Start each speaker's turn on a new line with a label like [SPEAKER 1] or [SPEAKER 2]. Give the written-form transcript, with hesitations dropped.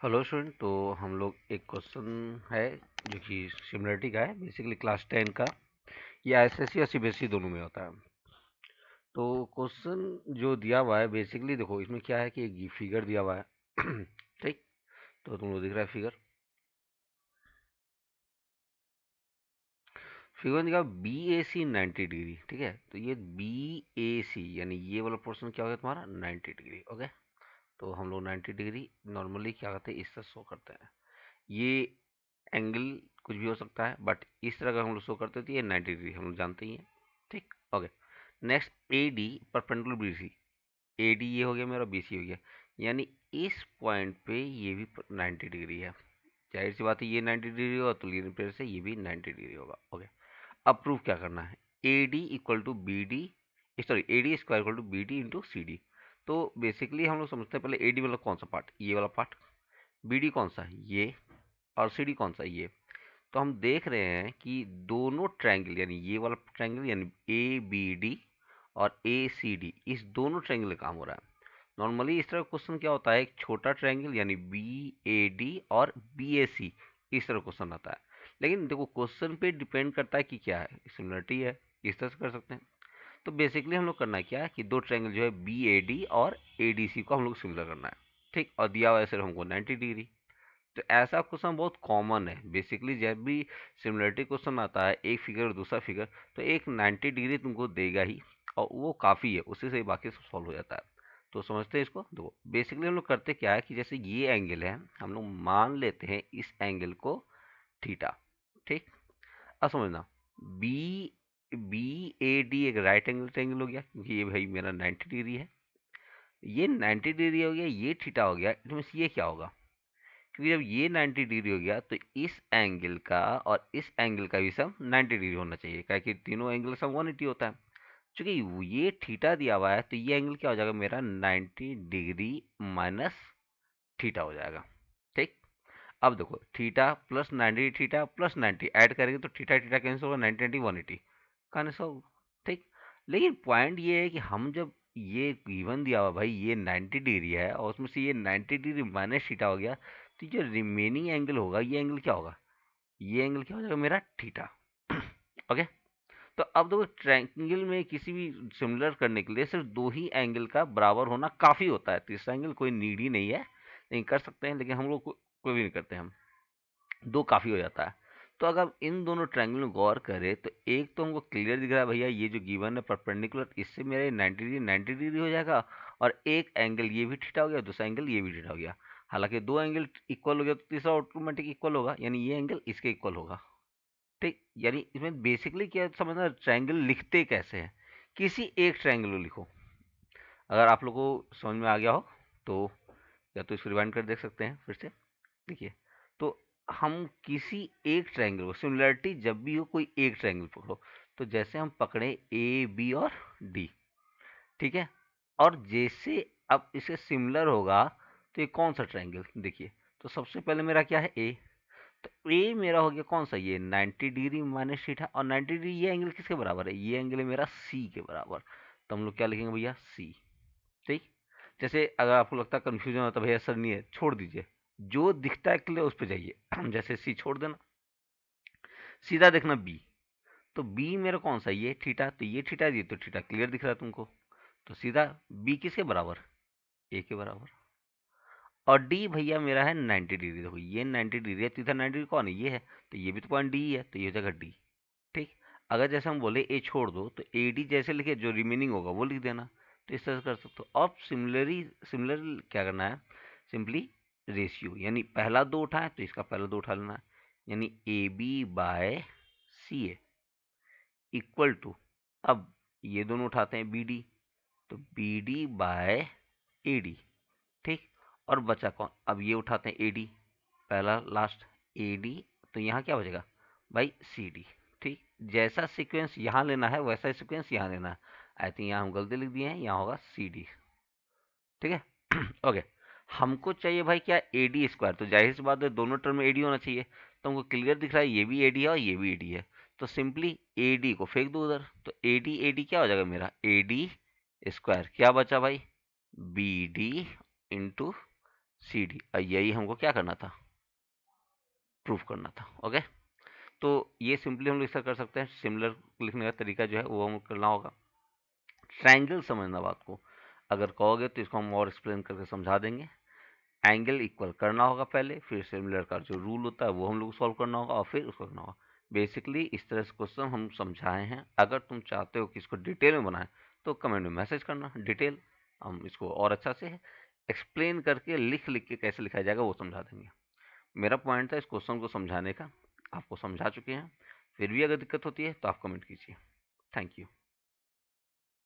[SPEAKER 1] Hello student. तो हम लोग एक क्वेश्चन है जो कि सिमिलरिटी का है, बेसिकली क्लास 10 का। ये आईएसएससी और सीबीएसई दोनों में होता है। तो क्वेश्चन जो दिया हुआ है, बेसिकली देखो इसमें क्या है कि एक फिगर दिया हुआ है। ठीक। तो तुमको दिख रहा है फिगर। फिगर दिखा बी ए सी 90 डिग्री। ठीक है, तो ये बी ए सी यानी ये वाला पोर्शन क्या हो गया तुम्हारा 90 डिग्री। ओके। तो हम लोग 90 डिग्री नॉर्मली क्या करते हैं, इससे शो करते हैं। ये एंगल कुछ भी हो सकता है, बट इस तरह का हम लोग शो करते थे, ये 90 डिग्री हम लोग जानते ही हैं। ठीक। Okay. Next A D perpendicular B C. A D ये हो गया मेरा, बी सी हो गया, यानी इस पॉइंट पे ये भी 90 डिग्री है। जाहिर सी बात है ये 90 डिग्री होगा, तो लीनियर पेयर से ये भी 90 डिग्री होगा। ओके। अब प्रूफ क्या करना है, A D equal to B D, sorry A D square equal to B D into C D. तो बेसिकली हम लोग समझते हैं पहले ए डी मतलब कौन सा पार्ट, ये वाला पार्ट। बी डी कौन सा है, ये। और सी डी कौन सा है, ये। तो हम देख रहे हैं कि दोनों ट्रायंगल यानी ये वाला ट्रायंगल यानी ए बी डी और ए सी डी, इस दोनों ट्रायंगल का काम हो रहा है। नॉर्मली इस तरह क्वेश्चन क्या होता है, एक छोटा ट्रायंगल यानी बी ए डी और बी ए सी, इस तरह क्वेश्चन आता है। लेकिन देखो क्वेश्चन पे डिपेंड करता है कि क्या है, सिमिलरिटी है, इस तरह से कर सकते हैं। तो बेसिकली हम लोग करना क्या है कि दो ट्रायंगल जो है बी ए डी और ए डी सी को हम लोग सिमिलर करना है। ठीक। और दिया हुआ है सिर्फ हमको 90 डिग्री। तो ऐसा क्वेश्चन बहुत कॉमन है। बेसिकली जब भी सिमिलरिटी क्वेश्चन आता है, एक फिगर और दूसरा फिगर, तो एक 90 डिग्री तुमको देगा ही, और वो काफ़ी है, उसी से बाकी सब सॉल्व हो जाता है। तो समझते हैं इसको। देखो बेसिकली हम लोग करते क्या है कि जैसे ये एंगल है, हम लोग मान लेते हैं इस एंगल को थीटा। ठीक। अब समझना, बी बी ए डी एक राइट एंगल ट्रायंगल हो गया, क्योंकि ये भाई मेरा 90 डिग्री है। ये 90 डिग्री हो गया, ये थीटा हो गया। इट मीन्स ये क्या होगा, क्योंकि जब ये 90 डिग्री हो गया तो इस एंगल का और इस एंगल का भी सम 90 डिग्री होना चाहिए, क्या कि तीनों एंगल सम 180 होता है। चूंकि ये थीटा दिया हुआ है, तो ये एंगल क्या हो जाएगा मेरा 90 डिग्री माइनस थीटा हो जाएगा। ठीक। अब देखो theta plus 90, theta plus 90 add करेंगे तो थीटा थीटा कैंसिल होगा, 90 90 180 कैंसिल। ठीक। लेकिन पॉइंट ये है कि हम जब ये गिवन दिया हुआ भाई ये 90 डिग्री है और उसमें से ये 90 डिग्री माइनस थीटा हो गया, तो जो रिमेनिंग एंगल होगा ये एंगल क्या होगा, ये एंगल क्या हो जाएगा मेरा थीटा। ओके। तो अब देखो ट्रायंगल में किसी भी सिमिलर करने के लिए सिर्फ दो ही एंगल का बराबर होना काफ़ी होता है, तीसरा एंगल कोई नीड ही नहीं है। नहीं कर सकते हैं, लेकिन हम लोग कोई भी नहीं करते हैं, हम दो काफ़ी हो जाता है। तो अगर इन दोनों ट्रायंगल में गौर करें तो एक तो हमको क्लियर दिख रहा है भैया, ये जो गिवन है परपेंडिकुलर, इससे मेरे 90 डिग्री हो जाएगा। और एक एंगल ये भी थीटा हो गया, दूसरा एंगल ये भी थीटा हो गया। हालांकि दो एंगल इक्वल हो गया तो तीसरा ऑटोमेटिक इक्वल होगा, यानी ये एंगल इसके इक्वल होगा। ठीक। यानी इसमें बेसिकली क्या समझना, ट्रायंगल लिखते कैसे हैं, किसी एक ट्रायंगल को लिखो। अगर आप लोगों को समझ में आ गया हो तो या तो इसको रिवाइंड कर देख सकते हैं फिर से। देखिए, तो हम किसी एक ट्रायंगल को, सिमिलरिटी जब भी हो कोई एक ट्रायंगल पकड़ो, तो जैसे हम पकड़े ए बी और डी। ठीक है। और जैसे अब इसे सिमिलर होगा, तो ये कौन सा ट्रायंगल, देखिए। तो सबसे पहले मेरा क्या है, ए। तो ए मेरा हो गया कौन सा, ये 90 डिग्री माइनस थीटा। और 90 डिग्री ये एंगल किसके बराबर है, ये एंगल है मेरा सी के बराबर। तो हम लोग क्या लिखेंगे भैया, सी। ठीक। जैसे अगर आपको लगता है कंफ्यूजन होता है भैया सर नहीं है, छोड़ दीजिए, जो दिखता है क्लियर उस पर जाइए। जैसे सी छोड़ देना, सीधा देखना बी। तो बी मेरा कौन सा, ये थीटा, तो ये थीटा, ये तो थीटा क्लियर दिख रहा है तुमको। तो सीधा बी किसके बराबर, ए के बराबर। और डी भैया मेरा है 90 डिग्री। देखो ये 90 डिग्री है, तो इधर 90 डिग्री कौन है, ये है। तो ये भी तो पॉइंट डी है, तो ये हो जाएगा डी। ठीक। अगर जैसे हम बोले ए छोड़ दो, तो ए डी जैसे लिखे, जो रिमेनिंग होगा वो लिख देना। तो इस तरह से कर सकते हो। अब सिमिलर क्या करना है, सिंपली रेशियो, यानी पहला दो उठाएं तो इसका पहला दो उठा लेना है, यानी A B by C A equal to, अब ये दोनों उठाते हैं बी डी, तो B D by A D. ठीक। और बचा कौन, अब ये उठाते हैं ए डी, पहला लास्ट ए डी। तो यहाँ क्या बचेगा भाई, सी डी। ठीक। जैसा सीक्वेंस यहाँ लेना है वैसा ही सीक्वेंस यहाँ लेना है। आई थिंक यहाँ हम गलती लिख दिए हैं, यहाँ होगा सी डी। ठीक है। ओके। हमको चाहिए भाई क्या, ए डी स्क्वायर। तो जाहिर सी बात है दोनों टर्म में ए डी होना चाहिए। तो हमको क्लियर दिख रहा है ये भी ए डी है और ये भी ए डी है। तो सिंपली ए डी को फेंक दो उधर, तो ए डी क्या हो जाएगा मेरा, ए डी स्क्वायर। क्या बचा भाई, B D into C D, यही हमको क्या करना था, प्रूफ करना था। ओके, तो ये सिंपली हम लोग ऐसा कर सकते हैं। सिमिलर लिखने का तरीका जो है वो हम करना होगा। ट्रायंगल समझना बात को, अगर कहोगे तो इसको हम और एक्सप्लेन करके समझा देंगे। एंगल इक्वल करना होगा पहले, फिर सिमिलर का जो रूल होता है वो हम लोग सॉल्व करना होगा और फिर उसको करना होगा। बेसिकली इस तरह से क्वेश्चन हम समझाए हैं। अगर तुम चाहते हो कि इसको डिटेल में बनाए तो कमेंट में मैसेज करना डिटेल, हम इसको और अच्छा से एक्सप्लेन करके लिख लिख के कैसे लिखा जाएगा वो समझा देंगे। मेरा पॉइंट था इस क्वेश्चन को समझाने का, आपको समझा चुके हैं। फिर भी अगर दिक्कत होती है तो आप कमेंट कीजिए। Thank you.